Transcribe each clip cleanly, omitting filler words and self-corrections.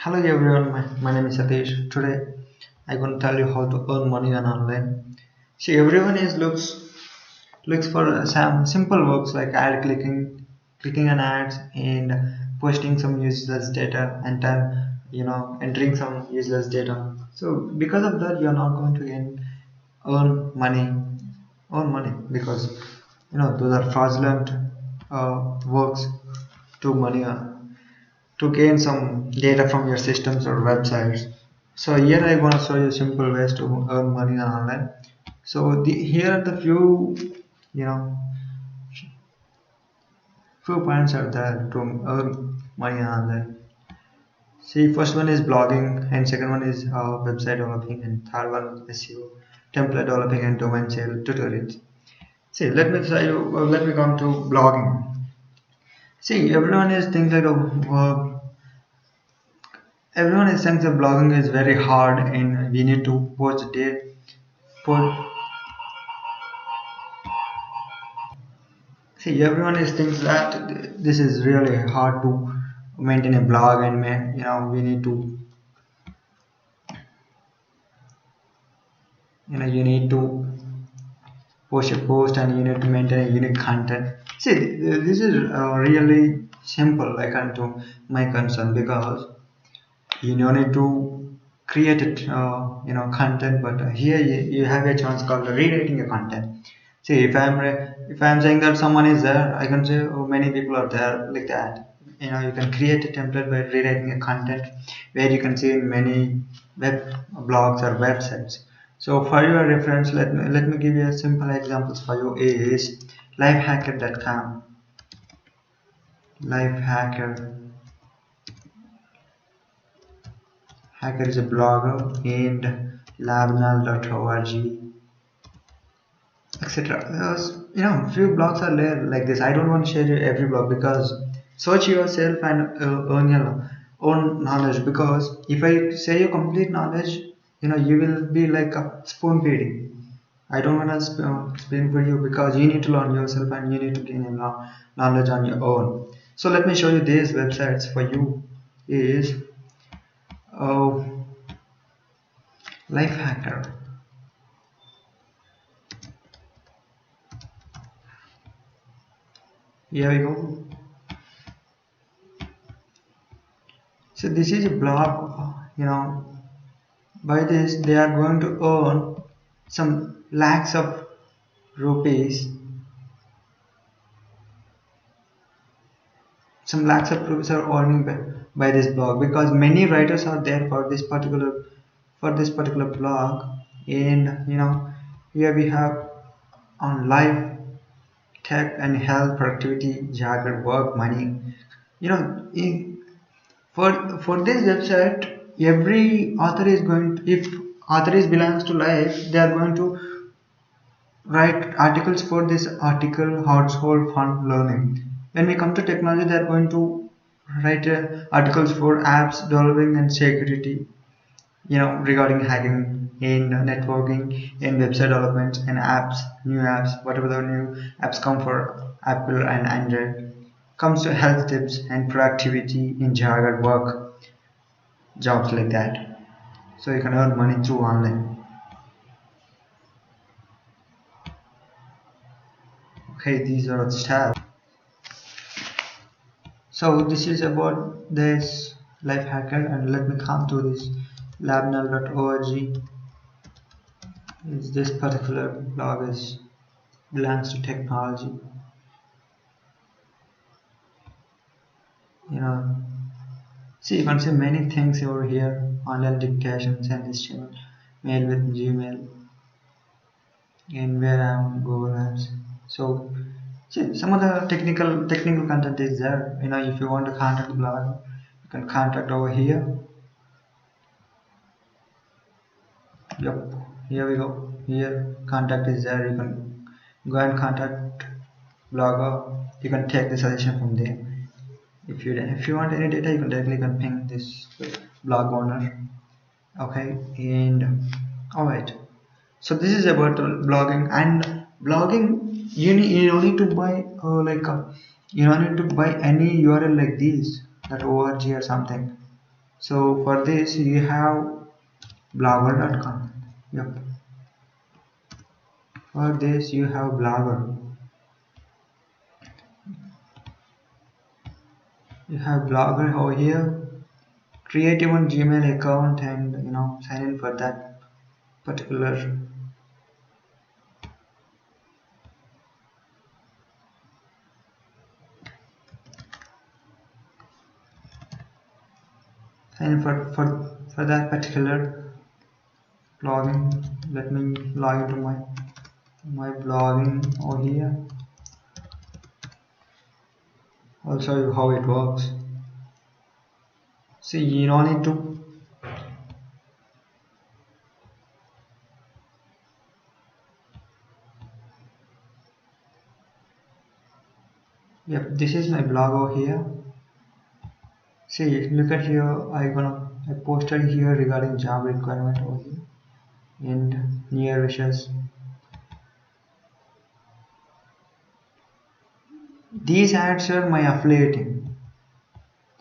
Hello everyone, my name is Satish. Today I'm going to tell you how to earn money on online. See, everyone is looks for some simple works like ad clicking on ads, and posting some useless data, and then entering some useless data. So because of that, you're not going to earn money, because those are fraudulent works to money. To gain some data from your systems or websites. So here I want to show you simple ways to earn money online. So here are the you know few points are there to earn money online. See, first one is blogging, and second one is website developing, and third one is SEO, template developing, and domain sale tutorials. See, let me come to blogging. See, everyone is thinks that blogging is very hard, and we need to post. See, everyone is thinks that this is really hard to maintain a blog, and we need to you need to post a post, and you need to maintain a unique content. See, this is really simple according to my concern, because you don't need to create it content, but here you have a chance called rewriting a content. See, if I'm saying that someone is there, I can say, oh, many people are there, like that. You can create a template by rewriting a content, where you can see in many web blogs or websites. So for your reference, let me give you a simple examples for you. Is lifehacker.com. Lifehacker Hacker is a blogger, and labnal.org, etc. Few blogs are there like this. I don't want to share you every blog, because search yourself and earn your own knowledge. Because if I say you complete knowledge, you will be like a spoon feeding. I don't want to spoon feed you, because you need to learn yourself, and you need to gain knowledge on your own. So let me show you these websites for you. Is uh, Lifehacker. Here we go. So this is a blog. By this they are going to earn some lakhs of rupees. Some lakhs of rupees are earning by this blog, because many writers are there for this particular blog. And here we have on life, tech and health, productivity, jargon, work, money. You know, in, for this website, every author is going to, if author is belongs to life, they are going to write articles for this article household fund learning. When we come to technology, they are going to write articles for apps developing and security, regarding hacking in networking, in website development, and apps, new apps, whatever the new apps come for Apple and Android. Comes to health tips and productivity in jargon work, jobs like that. So you can earn money through online. Okay, these are the steps. So this is about this life hacker, and let me come to this labnal.org. Is this particular blog is belongs to technology. you know See, you can see many things over here: online education, send this channel, mail with Gmail, and where I am Google Apps. So see, some of the technical content is there. If you want to contact the blog, you can contact over here. Yep, here we go. Here contact is there. You can go and contact blogger. You can take the suggestion from there. If you want any data, you can directly can ping this blog owner. Okay, and all right. So this is about blogging. And blogging, you don't need to buy you don't need to buy any URL like this, that org or something. So for this you have blogger.com. Yep. For this you have Blogger. You have Blogger over here. Create your own Gmail account and sign in for that particular. Sign in for that particular login. Let me log into my blogging over here. I'll show you how it works. See, you don't need to. Yep, this is my blog over here. See, look at here. I posted here regarding job requirement over here and near wishes. These ads are my affiliating.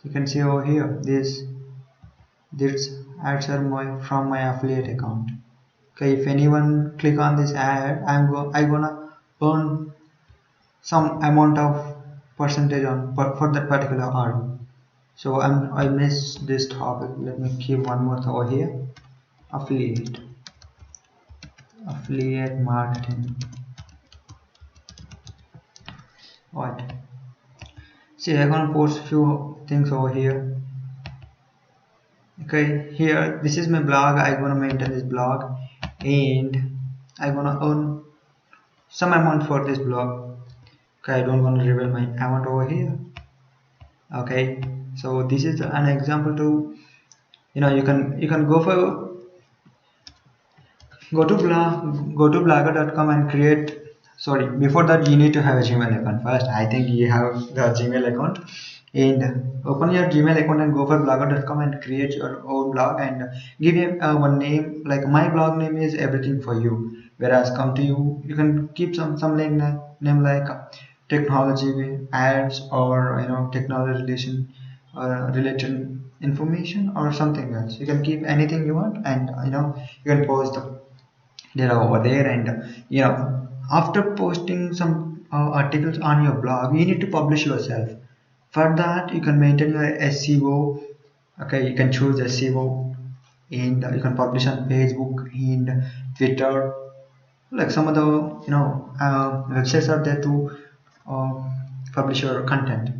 You can see over here. These ads are from my affiliate account. Okay, if anyone click on this ad, I'm gonna earn some amount of percentage on for that particular ad. So I missed this topic. Let me keep one more over here. Affiliate marketing. What? See, I'm gonna post few things over here. Okay, here this is my blog. I'm gonna maintain this blog and I'm gonna earn some amount for this blog. Okay, I don't want to reveal my amount over here. Okay, so this is an example to you can go to blogger.com and create. Sorry, before that you need to have a Gmail account first. I think you have the Gmail account, and open your Gmail account and go for blogger.com and create your own blog and give him one name. Like my blog name is everything for you, whereas come to you can keep some name like technology ads or technology related information or something else. You can keep anything you want, and you can post there over there. And after posting some articles on your blog, you need to publish yourself. For that you can maintain your SEO. Okay, you can choose SEO, and you can publish on Facebook and Twitter. Like some of the websites are there to uh, publish your content.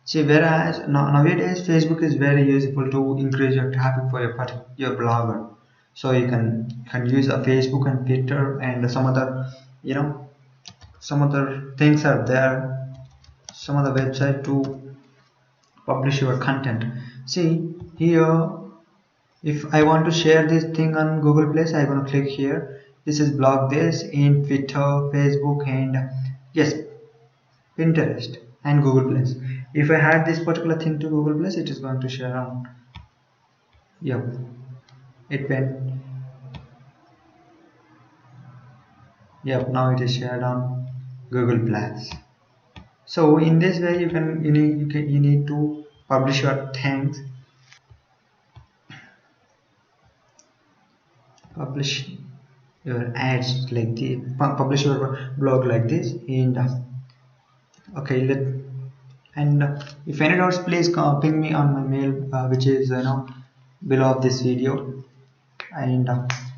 See, whereas nowadays Facebook is very useful to increase your traffic for your blogger. So you can use a Facebook and Twitter and you know some other things are there, some other website to publish your content. See here, if I want to share this thing on Google Plus, I'm gonna click here. This is blog this in Twitter, Facebook, and yes, Pinterest and Google Plus. If I add this particular thing to Google Plus, it is going to share on. Yep, it went. Yep, now it is shared on Google Plus. So in this way, you need to publish your things, publish your ads like this, publish your blog like this, and okay, and if any doubts, please ping me on my mail, which is below of this video. And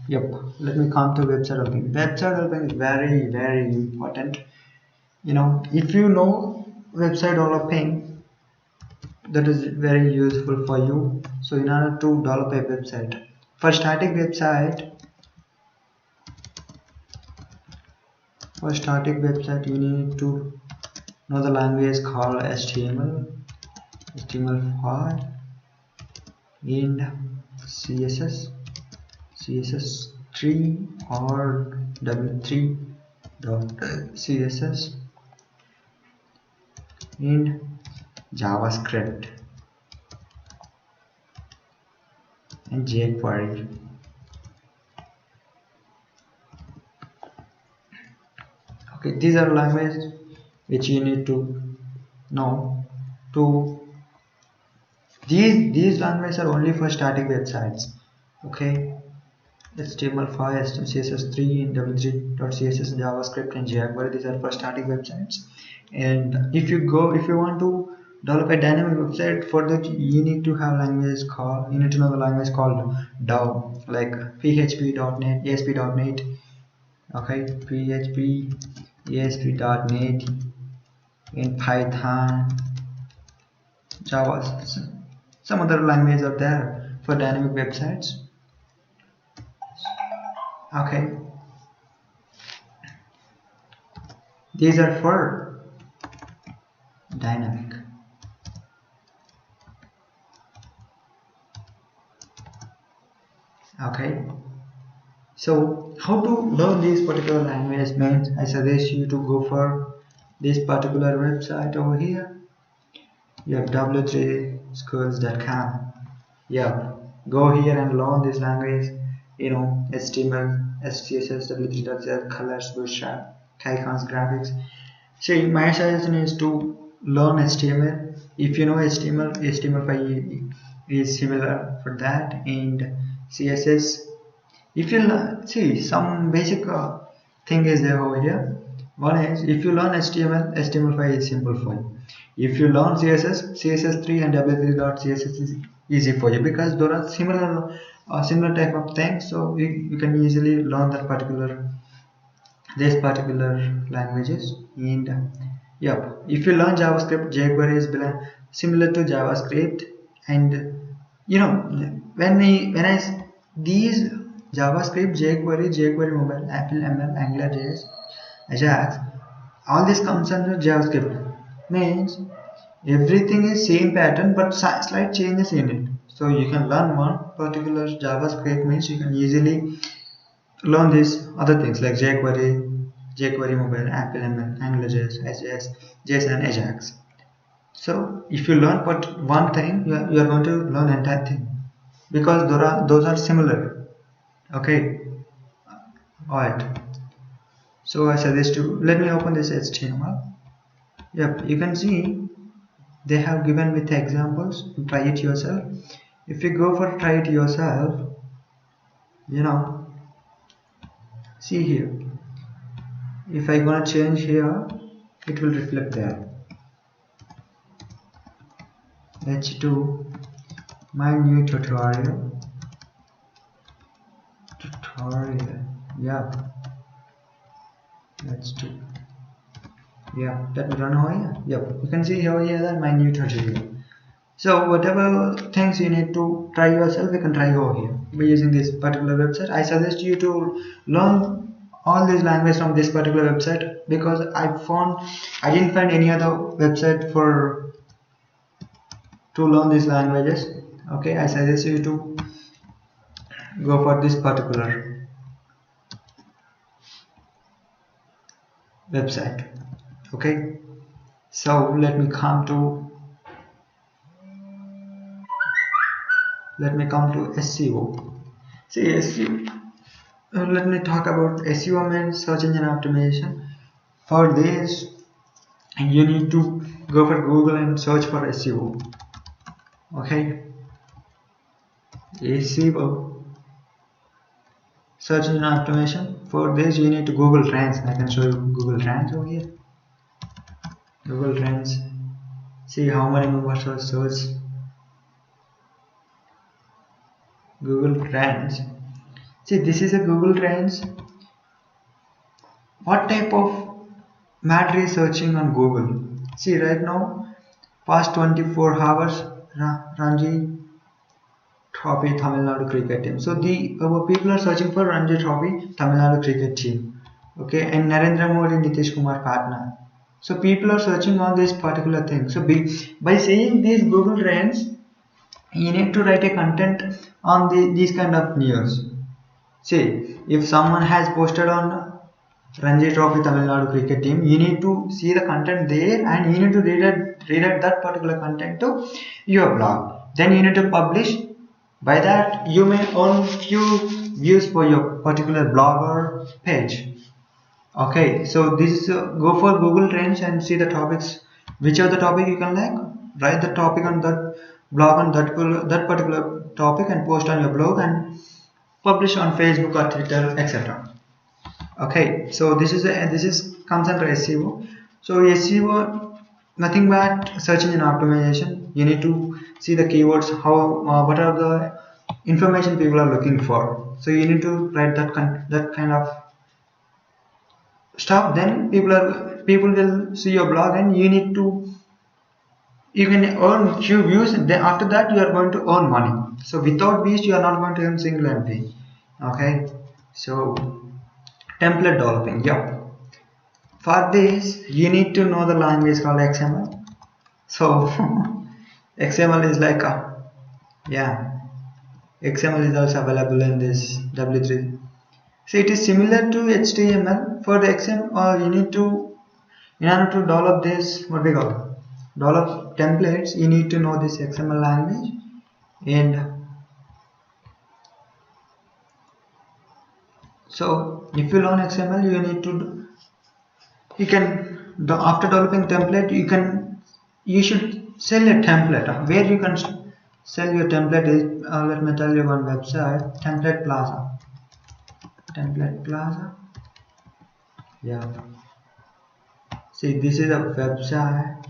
yep, let me come to website helping. Website helping is very important. If you know website developing, that is very useful for you. So in order to develop a website, for static website, you need to know the language called HTML5 and CSS3 or w3.css and JavaScript and jQuery. Okay, these are languages which you need to know to These languages are only for static websites. Okay, HTML5, CSS3, and W3.css, JavaScript, and jQuery. These are for static websites. And if you want to develop a dynamic website, for that you need to have languages called, you need to know the language called DAO, like PHP.NET, ASP.NET. Okay, PHP, ASP.NET, in Python, Java. Some other languages are there for dynamic websites. Okay, these are for dynamic. Okay, so how to learn these particular languages means I suggest you to go for this particular website over here. You have w3schools.com. Yeah, go here and learn this language. You know, HTML, SCSS, W3.js, colors, bootstrap, icons, graphics. See, my suggestion is to learn HTML. If you know HTML, HTML5 is similar for that, and CSS. If you see some basic thing is there over here. One is, if you learn HTML, HTML5 is simple for you. If you learn CSS, CSS3 and W3.css is easy for you, because there are similar type of things. So you can easily learn that this particular languages. And yep, if you learn JavaScript, jQuery is similar to JavaScript. And you know, these JavaScript, jQuery mobile, Apple ML, AngularJS, Ajax, all this comes under JavaScript. Means everything is same pattern but slight changes in it. So you can learn one particular JavaScript, means you can easily learn these other things like jQuery mobile, Apple ML, AngularJS, JSON, Ajax. So if you learn but one thing, you are going to learn entire thing, because those are similar. Okay, alright. So I suggest you, let me open this HTML. Yep, you can see they have given with examples. Try it yourself. If you go for try it yourself, you know, see here, if I gonna change here, it will reflect there. H2 my new tutorial. Yeah, let's do. Yeah, let me run over here. Yep, you can see over here that my new tutorial. So whatever things you need to try yourself, you can try over here by using this particular website. I suggest you to learn all these languages from this particular website, because I didn't find any other website to learn these languages. Okay, I suggest you to go for this particular website. Okay, so let me come to SEO. See, SEO. Let me talk about SEO, means search engine optimization. For this, you need to go for Google and search for SEO. Okay, SEO, search engine optimization. For this, you need to Google Trends. I can show you Google Trends over here. Google Trends. See how many members are searched. Google Trends. See, this is a Google Trends. What type of matter is searching on Google? See, right now, past 24 hours, Ranji Trophy Tamil Nadu cricket team. So our people are searching for Ranji Trophy Tamil Nadu cricket team. Okay, and Narendra Modi, Nitish Kumar Patna. So people are searching on this particular thing. So by saying these Google Trends, you need to write a content on these kind of news. See, if someone has posted on Ranji Trophy Tamil Nadu cricket team, you need to see the content there, and you need to redirect that particular content to your blog. Then you need to publish. By that, you may earn few views for your particular blog or page. Okay, so this is go for Google Trends and see the topics. Which are the topic you can like? Write the topic on that blog on that particular topic and post on your blog and publish on Facebook or Twitter, etc. Okay, so this is comes under SEO. So SEO nothing but search engine optimization. You need to see the keywords, how what are the information people are looking for. So you need to write that kind of stuff. Then people will see your blog, and you can earn few views, and then after that you are going to earn money. So without views you are not going to earn single MP. Okay, so template developing, yeah. For this you need to know the language called XML. So XML is like a, yeah, XML is also available in this W3. So it is similar to HTML. For the XML, in order to develop this, what we call develop templates, you need to know this XML language. And so if you learn XML, after developing template, you should sell a template. Where you can sell your template is, let me tell you one website, Template Plaza. Template Plaza, yeah. See, this is a website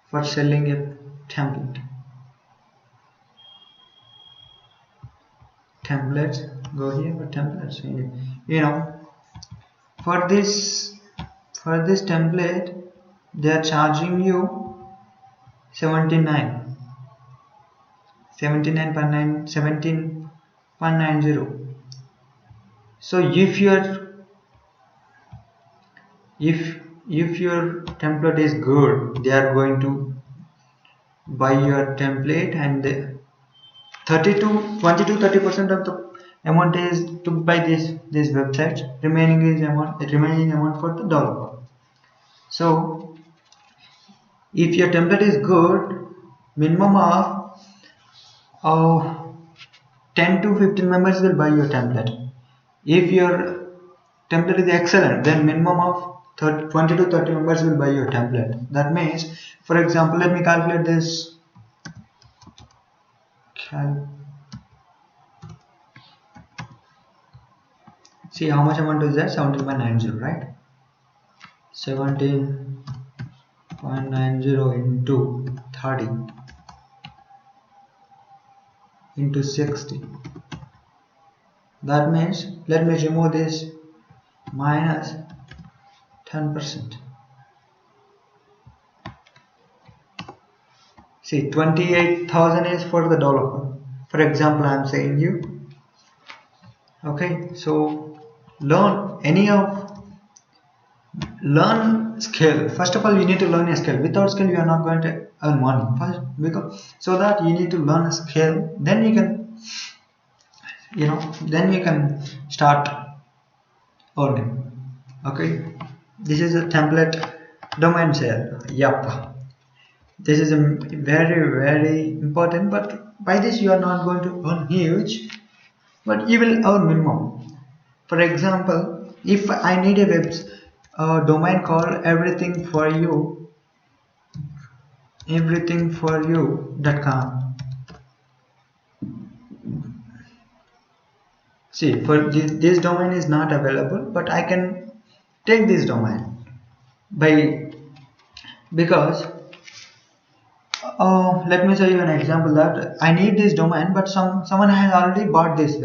for selling a template. Templates, go here for templates. You know, for this template they are charging you 17.90. So if your template is good, they are going to buy your template, and 20 to 30% of the amount is took by this website. Remaining amount for the developer. So if your template is good, minimum of 10 to 15 members will buy your template. If your template is excellent, then minimum of 20 to 30 members will buy your template. That means, for example, let me calculate this. See how much amount is that? 17.90, right? 17.90 into 30 into 60. That means, let me remove this minus 10%. See, 28,000 is for the developer. For example, I am saying you. Okay, so learn skill. First of all, you need to learn a skill. Without skill, you are not going to earn money. First, so that you need to learn a skill. Then you can start earning. Okay, this is a template domain sale. Yup, this is a very important. But by this, you are not going to earn huge, but you will earn minimum. For example, if I need a domain called everythingforyou.com. See, for this domain is not available, but I can take this domain because let me show you an example that I need this domain, but someone has already bought this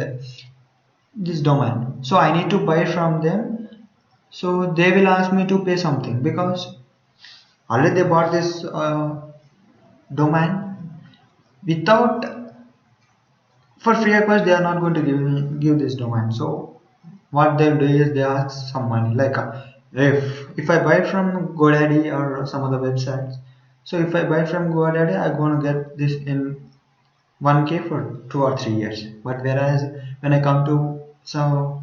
domain, so I need to buy from them. So they will ask me to pay something because already they bought this domain. For free request, they are not going to give this domain. So what they'll do is they ask some money, like if I buy from GoDaddy or some other websites. So if I buy from GoDaddy, I'm going to get this in 1K for 2 or 3 years. But whereas when I come to, so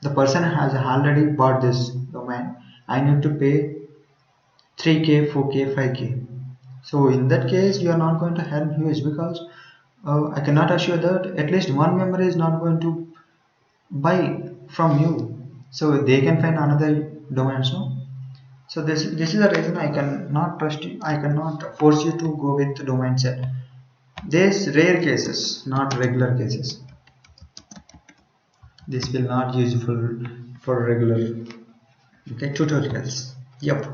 the person has already bought this domain, I need to pay 3K, 4K, 5K. So in that case, you are not going to earn huge because I cannot assure that at least one member is not going to buy from you. So they can find another domains, no? So this is the reason I cannot trust you. I cannot force you to go with domain set. There's rare cases, not regular cases. This will not useful for regular. Okay, tutorials. Yep.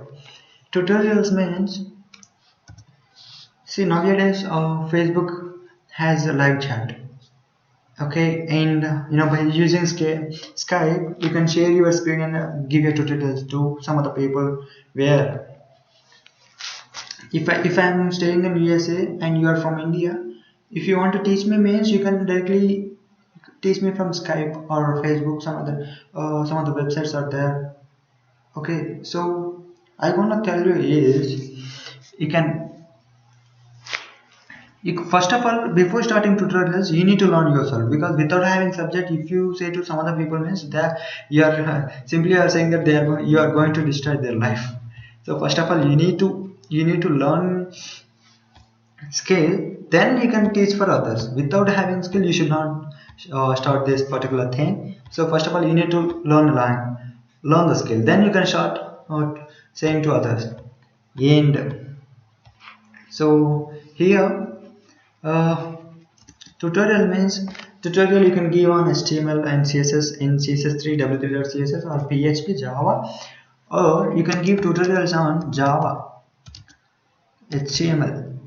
Tutorials means, see, nowadays Facebook has a live chat. Okay, and by using Skype you can share your screen and give your tutorials to some other people. Where if I'm staying in USA and you are from India, if you want to teach me means you can directly teach me from Skype or Facebook. Some other websites are there. Okay, so I wanna tell you is, you can, first of all, before starting tutorials you need to learn yourself, because without having subject, if you say to some other people means that you are simply are saying that you are going to destroy their life. So first of all you need to learn skill, then you can teach for others. Without having skill you should not start this particular thing. So first of all you need to learn the skill, then you can start saying to others. And so here, uh, tutorial you can give on HTML and CSS in CSS3, W3.CSS, or PHP, Java, or you can give tutorials on Java, HTML,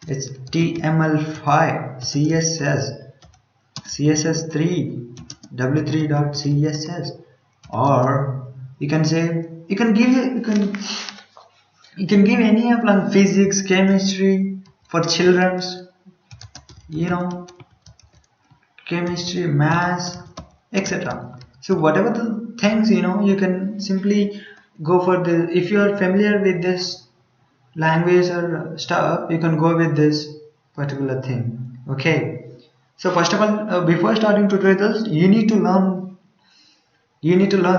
HTML5, CSS, CSS3, W3.CSS, or you can say you can give any of like physics, chemistry for children's, chemistry, maths, etc. So whatever the things, you can simply go for the, if you are familiar with this language or stuff, you can go with this particular thing. Okay, so first of all, before starting tutorials you need to learn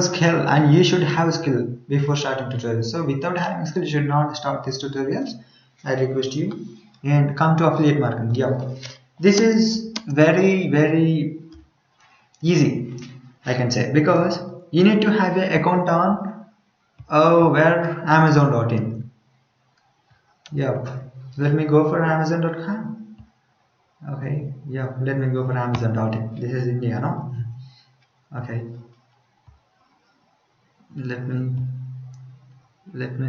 skill, and you should have skill before starting tutorials. So without having skill you should not start these tutorials, I request you. And come to affiliate marketing. Yeah, this is very very easy, I can say, because you need to have an account on where Amazon.in. Yep, let me go for Amazon.com. Okay, yeah, let me go for Amazon.in. This is India, no? Okay, let me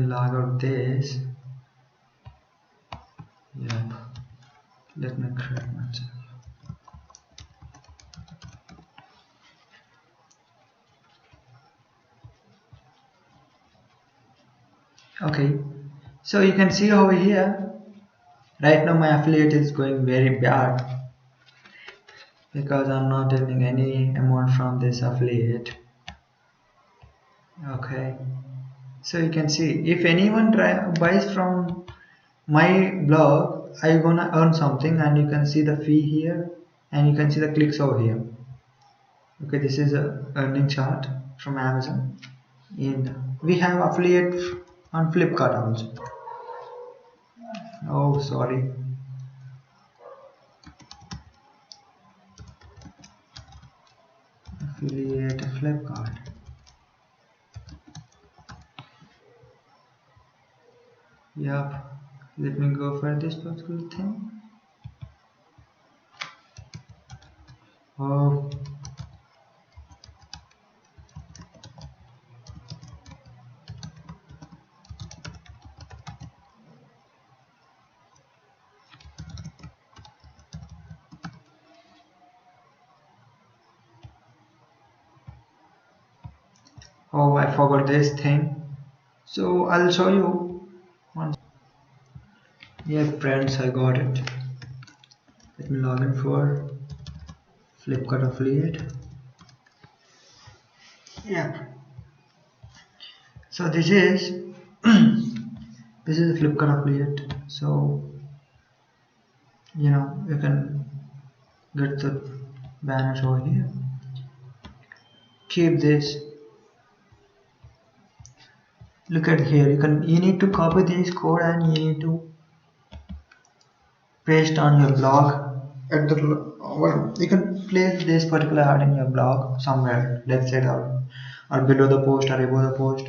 log out this. Yep, let me create myself. Okay, so you can see over here, right now my affiliate is going very bad because I'm not earning any amount from this affiliate. Okay, so you can see, if anyone buys from my blog, I gonna earn something, and you can see the fee here, and you can see the clicks over here. Okay, this is a earning chart from Amazon, and we have affiliate on Flipkart also. Oh, sorry. Affiliate Flipkart. Yep, let me go for this particular thing. Oh, I forgot this thing. So I'll show you once. Yeah, friends, I got it. Let me log in for Flipkart affiliate. Yeah. So this is this is a Flipkart affiliate. So you can get the banners over here. Keep this. Look at here. You need to copy this code and you need to paste on your blog. At the you can place this particular ad in your blog somewhere, left side or below the post or above the post.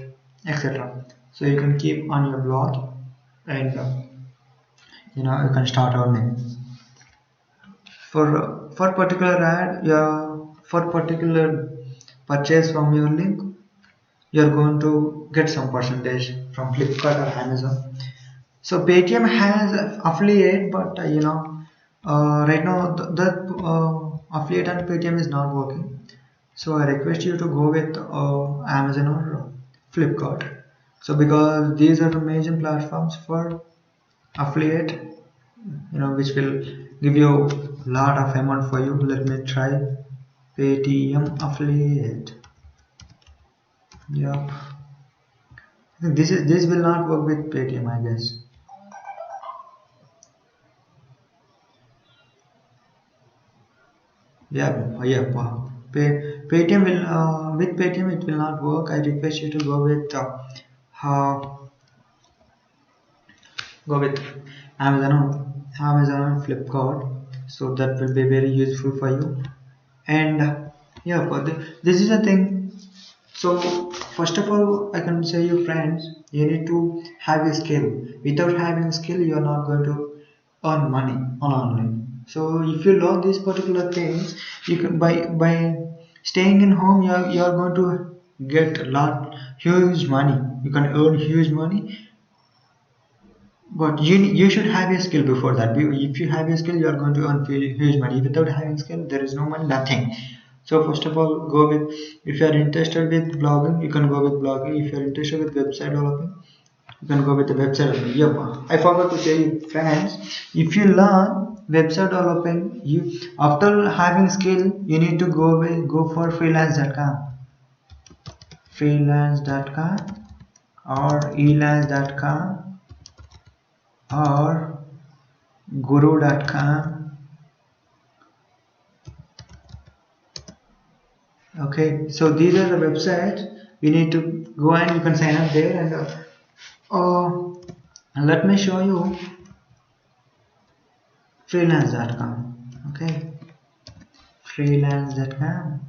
etc. So you can keep on your blog, and you can start earning for particular ad. Yeah, for particular purchase from your link, you're going to get some percentage from Flipkart or Amazon. So Paytm has affiliate, but right now that affiliate and Paytm is not working. So I request you to go with Amazon or Flipkart. So because these are the major platforms for affiliate, which will give you a lot of amount for you. Let me try Paytm affiliate. Yep. This will not work with Paytm, I guess. Yeah. Paytm will with Paytm it will not work. I request you to uh, go with Amazon and Flipkart. So that will be very useful for you. And yeah, this is the thing. So first of all, I can say you friends, you need to have a skill. Without having a skill, you are not going to earn money on online. So if you learn these particular things, you can by staying in home, you are going to get a lot huge money. You can earn huge money, but you should have a skill before that. If you have a skill, you are going to earn huge money. Without having skill, there is no money, nothing. So first of all, go with, if you are interested with blogging, you can go with blogging. If you are interested with website developing, you can go with the website developing. Yep. I forgot to say, friends, if you learn website developing, you after having skill, you need to go for freelance.com or elance.com or guru.com. Okay, so these are the websites you need to go, and you can sign up there. And let me show you freelance.com. Okay, freelance.com,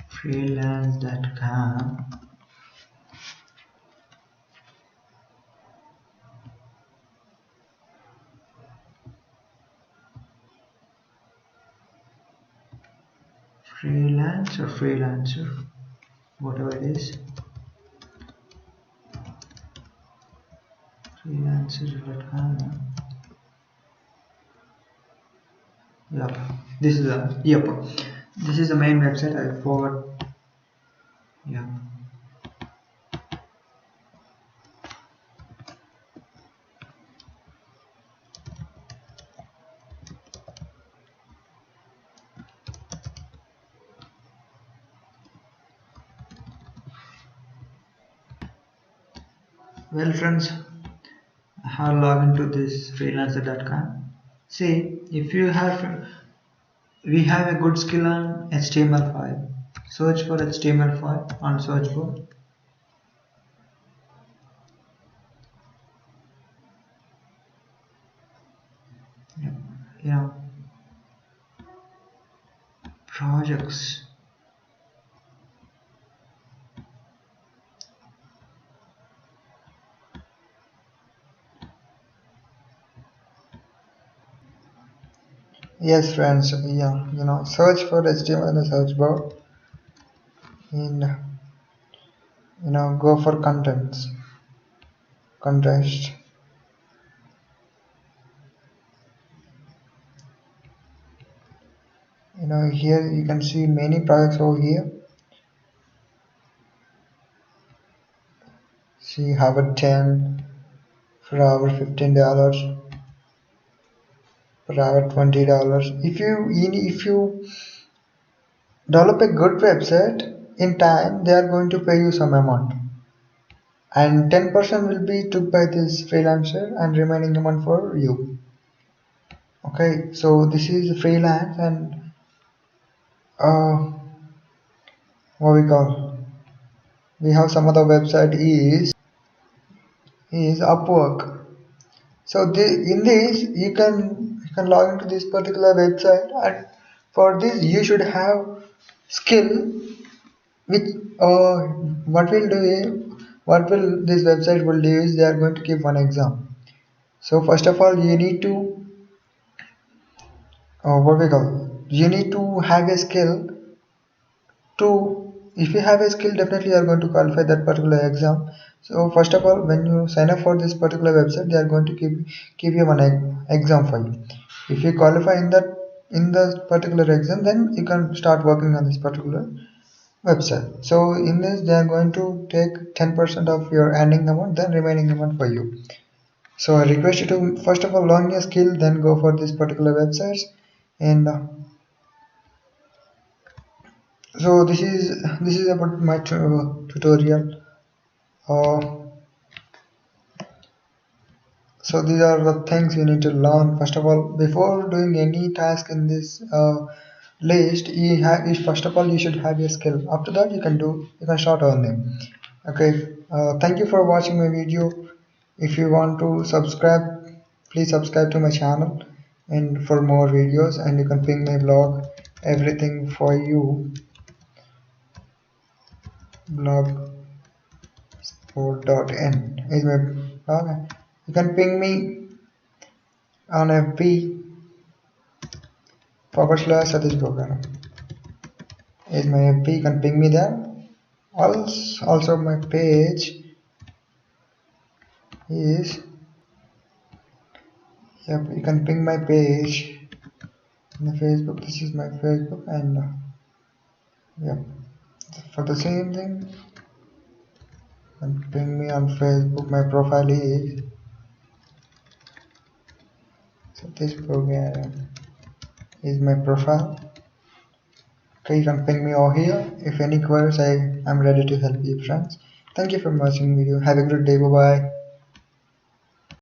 freelance.com. Freelancer, whatever it is. Freelancer.com. Yep, this is the main website. I forward. Yeah. Well, friends, I have logged into this freelancer.com. See, if you have, we have a good skill on HTML5. Search for HTML5 on search bar. Yeah, projects. Yes, friends. Yeah, search for HTML in the search bar, and go for context. Here you can see many products over here. See, Harvard 10 for our $15, for our $20. If you develop a good website in time, they are going to pay you some amount, and 10% will be took by this freelancer and remaining amount for you. Okay, so this is freelance, and uh, what we have some other website is Upwork. So in this you can log into this particular website, and for this you should have skill. Which what we'll do is what will this website will do is they are going to give one exam. So first of all you need to what we call, you need to have a skill to, if you have a skill definitely you are going to qualify that particular exam. So first of all when you sign up for this particular website they are going to give you one exam for you. If you qualify in that, in the particular exam, then you can start working on this particular website. So in this they are going to take 10% of your earning amount, then remaining amount for you. So I request you to first of all learn your skill, then go for this particular websites. And so this is about my tutorial. uh, so these are the things you need to learn. First of all, before doing any task in this list, first of all you should have your skill. After that you can start earning. Okay, thank you for watching my video. If you want to subscribe, please subscribe to my channel and for more videos, and you can ping my blog everything for you blogspot.in is my blog. You can ping me on FB /Satish Bogana is my FB. You can ping me there. Also my page is, yep, you can ping my page on the Facebook. This is my Facebook, and yep, for the same thing, and ping me on Facebook. My profile is Satish Bogana is my profile. Okay, you can ping me over here. If any queries, I am ready to help you friends. Thank you for watching video. Have a good day. Bye bye.